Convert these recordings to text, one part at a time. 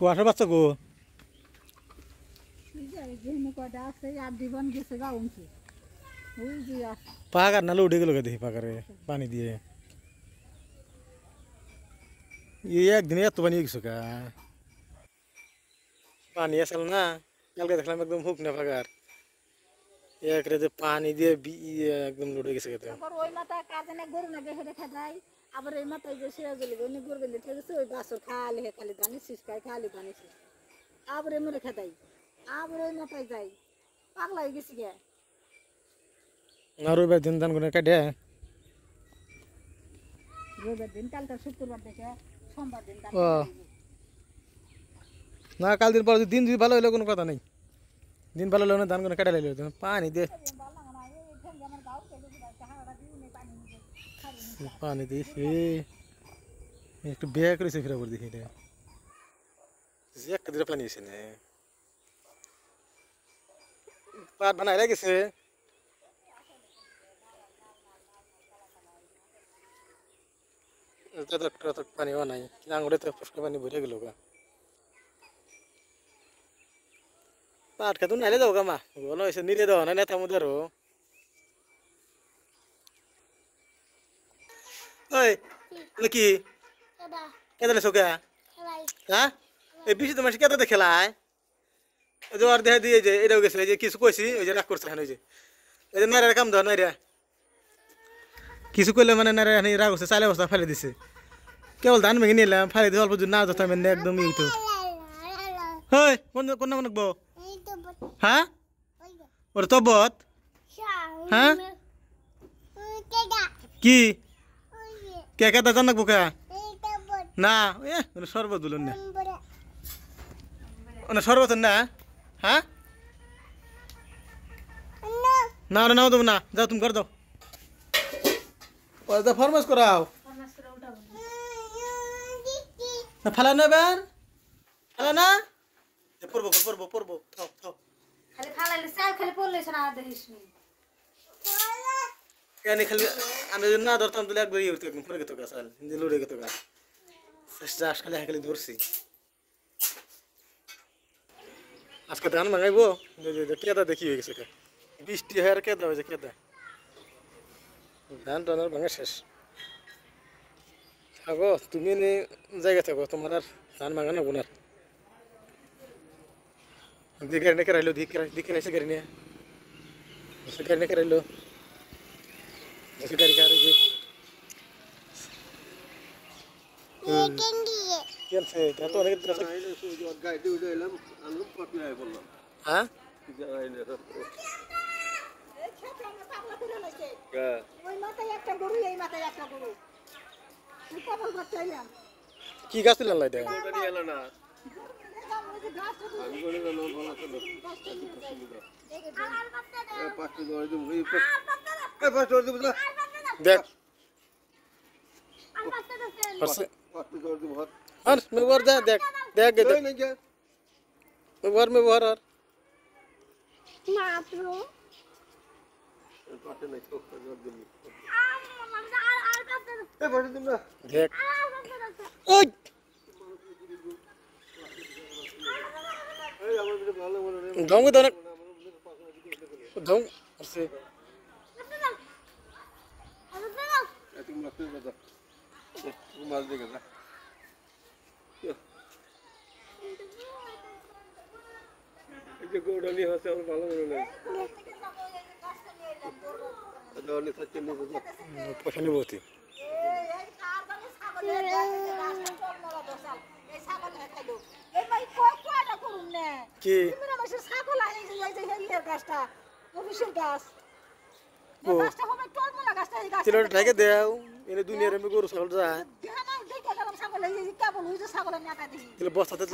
কুয়াশার বাচ্চা গো পাকার নালে উঠে গেল দেখি পাকারে পানি দিয়ে একদিনে এত পানি গেছো কা পানি আসল না কালকে দেখলাম একদম হুক না পাকার এক রে পানি দিয়ে একদম লুটে গেছে ওই মাথায় কাজে গরু না দেখা যায় আবার এই মাথায় যে সিরাজলি গরু বেঁধে ঠেকেছে ওই বাসর খালি খালি পানি শিশকায় খালি পানি আবার এমন রেখে দেয় আবার ওই মাথায় যাই পাগলা হয়ে গেছি গে না রবিবার দিন দান করে কাটে রবিবার দিন কালটা শুক্রবার দেখে সোমবার দিন না কাল দিন পর দিন যদি ভালো হইলে কোনো কথা নেই দিন ভালো হলে ধান করে কাটা লাগলো পানি দিয়ে পানি দিয়েছি একটু বেয়া করেছে ফিরা করে দেখি একটা দিলে পানি এসে নে পাট বানাই গেছে পানি নাই আঙুরে তো পুষ্কর পানি ভরে গেল গা পাট খেতে নাইলে দাও গা মা বলো এসে নিলে দাও না নেতা মুদার ওই কি কেদালে সোকা হ্যাঁ এই বেশি তোমার কেদাতে খেলায় ওই যে ওর দেখা দিয়ে যে এটাও গেছে যে কিছু কইছি ওই যে রাগ করছে ওই যে নাইরা কাম দাও নাইরা কিছু করলে মানে নাইরা রাগ করছে চাইলে অবস্থা ফেলে দিছে কেবল ধান ভেঙে নিলাম ফেলে দিয়ে অল্প যদি না যেতাম একদম ই হইতো হই কোন নাম রাখবো হ্যাঁ ওর তবত হ্যাঁ কি কে কেদা জান রাখবো কে না শরবত বলুন না শরবত না হ্যাঁ না নাও দেবো না যাও তুমি করে দাও ফরমাস করাও ফেলা না এবার ফেলা না পড়বো পড়বো পড়বো খালি আমি যদি না ধরতাম তাহলে একবার ইয়ে হতো একদম পরে গেতো গাছ লড়ে গেতো গাছ খালি খালি ধরছি আজকে ধান ভাঙাইবো কেদা দেখি হয়ে গেছে বৃষ্টি হয় আর কেদা হয়েছে কেদা ধান টানার ভাঙা শেষ থাকো তুমি জায়গা থাকো তোমার আর ধান ভাঙা নেবো না গাড়ি নিয়ে কেরাইলো দিকে এসে গাড়ি নিয়ে গাড়ি নিয়ে কেরাইলো গাড়ি কার হ্যাঁ কি গাছ তুলেন লাই দেখ দেখ व्यवहार जा देख देख व्यवहार में व्यवहार देख ढोंग दोनों ढोंग से मार देगा ना ये गोडली हसे और ভালো মনে নাই আদনি সচ্চে নি বুঝো পছন্দ বহুত এই কারবানে ছাগলের গাছটা দোসাল এই ছাগল খাইলো এই ভাই কয়টা করুম না কি তুমি আমার ছাগল আনি এই যে এই গাছটা অফিসের গাছ এই গাছটা হবে টলমলা গাছটা এই গাছ কিলো ঢাকে দাও এনে দুনিয়ার আমি গরু ছাগল যায় বস্তাতে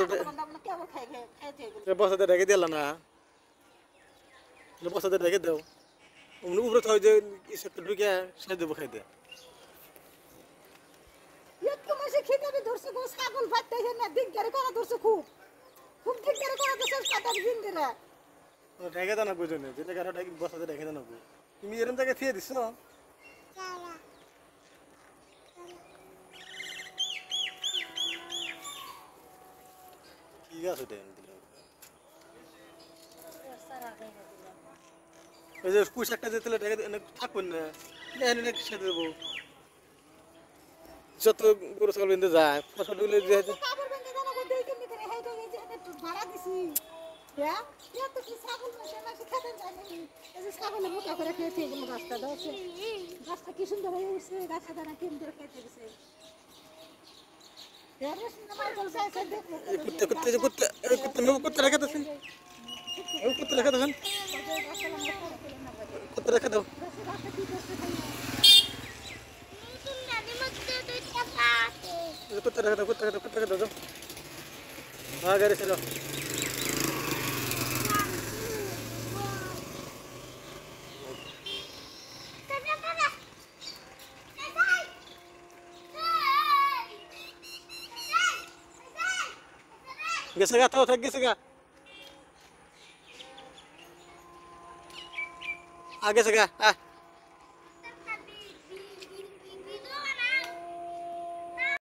বস্তাতে রেখে দিল না বস্তাতে রেখে দাও উপরে তো যে ঢুকে সে দেবো খাইতে রেখে দাও না বুঝো যেটা বস্তাতে রেখে দাও না তুমি এরকম জায়গায় থিয়ে দিচ্ছ আছে দেন ওই যে পুষ একটা দিতে থাকবেন না দেখেন না কিসে দেবো যত গরু ছাগল বেঁধে যায় ফসলগুলো যে কাপড় বেঁধে দাও না দেই কেমনি করে হেই দেই যে একটু ভাড়া দিছি হ্যাঁ এত কি ছাগল মাসে খেতে যায় নাকি এই যে ছাগলের মুখা করে খেয়েছে এগুলো গাছটা দাওছে গাছটা কি সুন্দর হয়ে উঠছে গাছটা দানা কি সুন্দর খেতে গেছে এর সুন্দর মাই বলছে আছে দেখো কুত্তে রেখে দেন কুত্তে রেখে দেন কুত্তে রেখে দাও कुत्ता रखा दो हाँ गाड़ी चलो गिसेगा तो थक गिसेगा आगे से